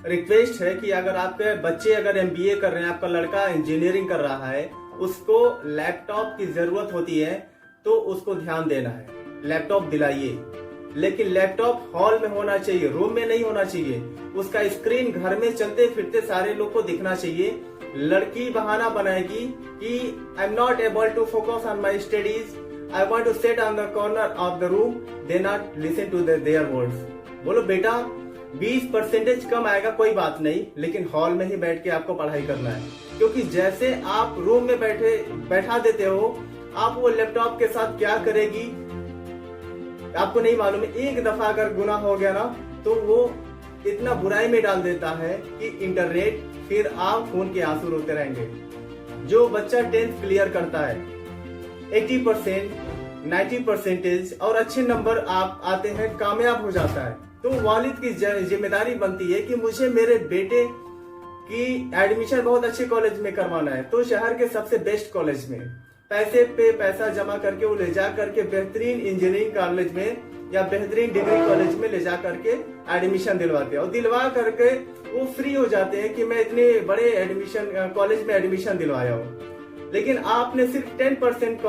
Request है कि अगर आपके बच्चे अगर एमबीए कर रहे हैं, आपका लड़का इंजीनियरिंग कर रहा है, उसको लैपटॉप की जरूरत होती है तो उसको ध्यान देना है, लैपटॉप दिलाइए। लेकिन लैपटॉप हॉल में होना चाहिए, रूम में नहीं होना चाहिए। उसका स्क्रीन घर में चलते फिरते सारे लोग को दिखना चाहिए। लड़की बहाना बनाएगी कि I am not able to focus on my studies, I want to sit on the corner of the room, they not listen to their words. बोलो बेटा 20% कम आएगा कोई बात नहीं, लेकिन हॉल में ही बैठ के आपको पढ़ाई करना है। क्योंकि जैसे आप रूम में बैठा देते हो, आप वो लैपटॉप के साथ क्या करेगी आपको नहीं मालूम है। एक दफा अगर गुनाह हो गया ना तो वो इतना बुराई में डाल देता है कि इंटरनेट, फिर आप खून के आंसू रोते रहेंगे। जो बच्चा 10th क्लियर करता है 80%, 90% और अच्छे नंबर आप आते हैं, कामयाब हो जाता है, तो वालिद की जिम्मेदारी बनती है कि मुझे मेरे बेटे की एडमिशन बहुत अच्छे कॉलेज में करवाना है, तो शहर के सबसे बेस्ट कॉलेज में पैसे पे पैसा जमा करके वो ले जा करके बेहतरीन इंजीनियरिंग कॉलेज में या बेहतरीन डिग्री कॉलेज में ले जा करके एडमिशन दिलवाते हैं। और दिलवा करके वो फ्री हो जाते हैं कि मैं इतने बड़े एडमिशन कॉलेज में एडमिशन दिलवाया हूँ। लेकिन आपने सिर्फ 10%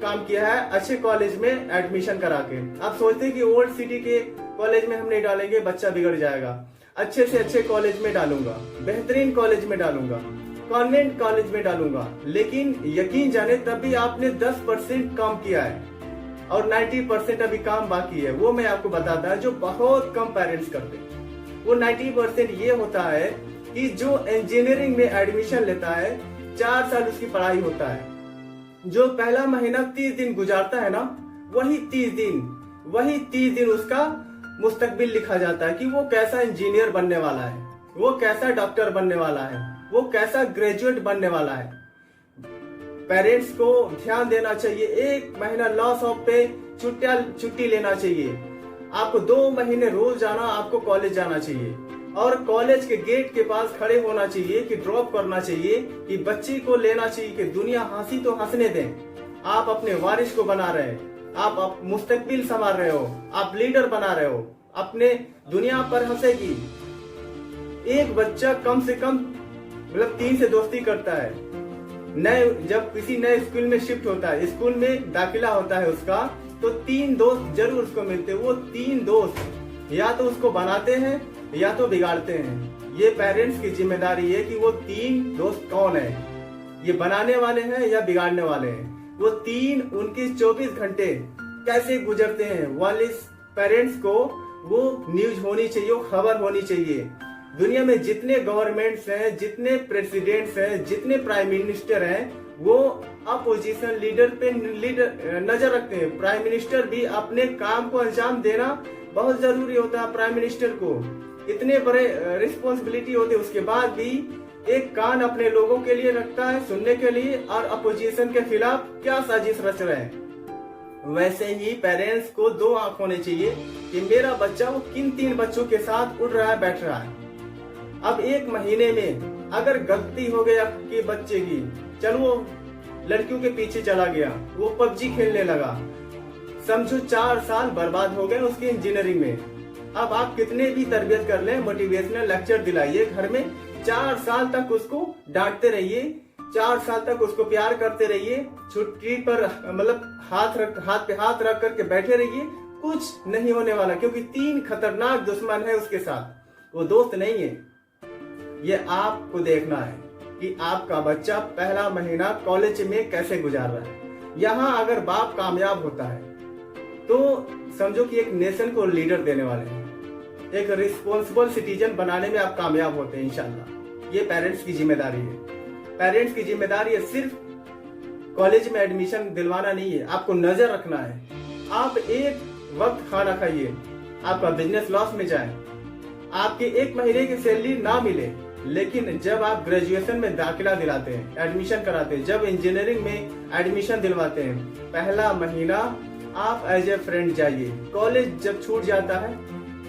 काम किया है अच्छे कॉलेज में एडमिशन करा के। आप सोचते हैं कि ओल्ड सिटी के कॉलेज में हम नहीं डालेंगे, बच्चा बिगड़ जाएगा। अच्छे से अच्छे कॉलेज में डालूंगा, बेहतरीन कॉलेज में डालूंगा, कॉन्वेंट कॉलेज में डालूंगा। लेकिन यकीन जाने तब भी आपने 10% काम किया है और 90% अभी काम बाकी है। वो मैं आपको बताता है जो बहुत कम पेरेंट्स करते हैं। वो 90% ये होता है कि जो इंजीनियरिंग में एडमिशन लेता है 4 साल उसकी पढ़ाई होता है, जो पहला महीना 30 दिन गुजारता है ना, वही 30 दिन उसका मुस्तकबिल लिखा जाता है कि वो कैसा इंजीनियर बनने वाला है, वो कैसा डॉक्टर बनने वाला है, वो कैसा ग्रेजुएट बनने वाला है। पेरेंट्स को ध्यान देना चाहिए। 1 महीना लॉस ऑफ पे छुट्टी लेना चाहिए। आपको 2 महीने रोज जाना, आपको कॉलेज जाना चाहिए और कॉलेज के गेट के पास खड़े होना चाहिए कि ड्रॉप करना चाहिए, कि बच्ची को लेना चाहिए कि दुनिया हंसी तो हंसने दें। आप अपने वारिस को बना रहे हैं, आप मुस्तकबिल संभाल रहे हो, आप लीडर बना रहे हो, अपने दुनिया पर हंसेगी। एक बच्चा कम से कम 3 से दोस्ती करता है। जब किसी नए स्कूल में शिफ्ट होता है, स्कूल में दाखिला होता है उसका, तो 3 दोस्त जरूर उसको मिलते हैं। वो 3 दोस्त या तो उसको बनाते हैं या तो बिगाड़ते हैं। ये पेरेंट्स की जिम्मेदारी है कि वो 3 दोस्त कौन है, ये बनाने वाले हैं या बिगाड़ने वाले हैं। वो 3 उनके 24 घंटे कैसे गुजरते हैं, वाले पेरेंट्स को वो न्यूज होनी चाहिए, वो खबर होनी चाहिए। दुनिया में जितने गवर्नमेंट्स हैं, जितने प्रेसिडेंट्स हैं, जितने प्राइम मिनिस्टर हैं, वो अपोजिशन लीडर पे नजर रखते हैं। प्राइम मिनिस्टर भी अपने काम को अंजाम देना बहुत जरूरी होता है। प्राइम मिनिस्टर को इतने बड़े रिस्पॉन्सिबिलिटी होते, उसके बाद भी एक कान अपने लोगों के लिए रखता है सुनने के लिए, और अपोजिशन के खिलाफ क्या साजिश रच रहे हैं। वैसे ही पेरेंट्स को 2 आंख होने चाहिए कि मेरा बच्चा वो किन 3 बच्चों के साथ उड़ रहा है, बैठ रहा है। अब 1 महीने में अगर गलती हो गई आपके बच्चे की, चलो वो लड़कियों के पीछे चला गया, वो पबजी खेलने लगा, समझो 4 साल बर्बाद हो गए उसकी इंजीनियरिंग में। अब आप कितने भी तरबियत कर लें, मोटिवेशनल लेक्चर दिलाइए घर में, 4 साल तक उसको डांटते रहिए, 4 साल तक उसको प्यार करते रहिए, छुट्टी पर हाथ पे हाथ रख करके बैठे रहिए, कुछ नहीं होने वाला। क्योंकि 3 खतरनाक दुश्मन है उसके साथ, वो दोस्त नहीं है। ये आपको देखना है कि आपका बच्चा पहला महीना कॉलेज में कैसे गुजार रहा है। यहाँ अगर बाप कामयाब होता है तो समझो कि एक नेशन को लीडर देने वाले हैं, एक रिस्पॉन्सिबल सिटीजन बनाने में आप कामयाब होते हैं इंशाल्लाह। ये पेरेंट्स की जिम्मेदारी है। पेरेंट्स की जिम्मेदारी है सिर्फ कॉलेज में एडमिशन दिलवाना नहीं है, आपको नजर रखना है। आप एक वक्त खाना खाइए, आपका बिजनेस लॉस में जाए, आपके 1 महीने की सैलरी ना मिले, लेकिन जब आप ग्रेजुएशन में दाखिला दिलाते हैं, एडमिशन कराते हैं, जब इंजीनियरिंग में एडमिशन दिलवाते हैं, पहला महीना आप एज ए फ्रेंड जाइए। कॉलेज जब छूट जाता है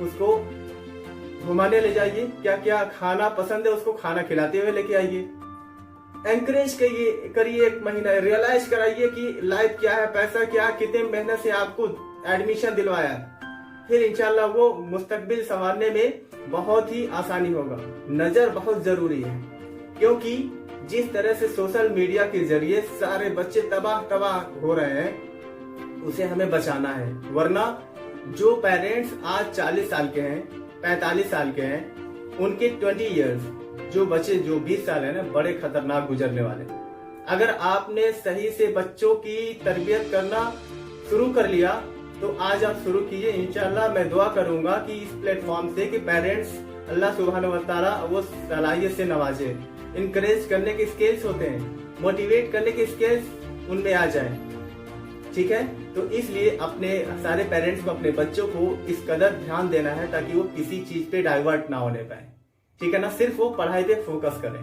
उसको घुमाने ले जाइए, क्या क्या खाना पसंद है उसको खाना खिलाते हुए लेके आइए। एंकरेज करिए 1 महीना, रियलाइज कराइए कि लाइफ क्या है, पैसा क्या, कितने मेहनत से आपको एडमिशन दिलवाया है। फिर इंशाल्लाह वो मुस्तकबिल संवारने में बहुत ही आसानी होगा। नजर बहुत जरूरी है, क्योंकि जिस तरह से सोशल मीडिया के जरिए सारे बच्चे तबाह हो रहे हैं, उसे हमें बचाना है। वरना जो पेरेंट्स आज 40 साल के हैं, 45 साल के हैं, उनके 20 इयर्स, जो बच्चे जो 20 साल है ना, बड़े खतरनाक गुजरने वाले। अगर आपने सही से बच्चों की तरबियत करना शुरू कर लिया तो आज आप शुरू कीजिए। इंशाल्लाह मैं दुआ करूंगा कि इस प्लेटफॉर्म से कि पेरेंट्स अल्लाह सुब्हानहू व तआला वो सलाहियत से नवाजे। इनकरेज करने के स्किल्स होते हैं, मोटिवेट करने के स्किल्स उनमें आ जाए। ठीक है, तो इसलिए अपने सारे पेरेंट्स को अपने बच्चों को इस कदर ध्यान देना है ताकि वो किसी चीज पे डाइवर्ट ना होने पाए। ठीक है ना, सिर्फ वो पढ़ाई पे फोकस करें।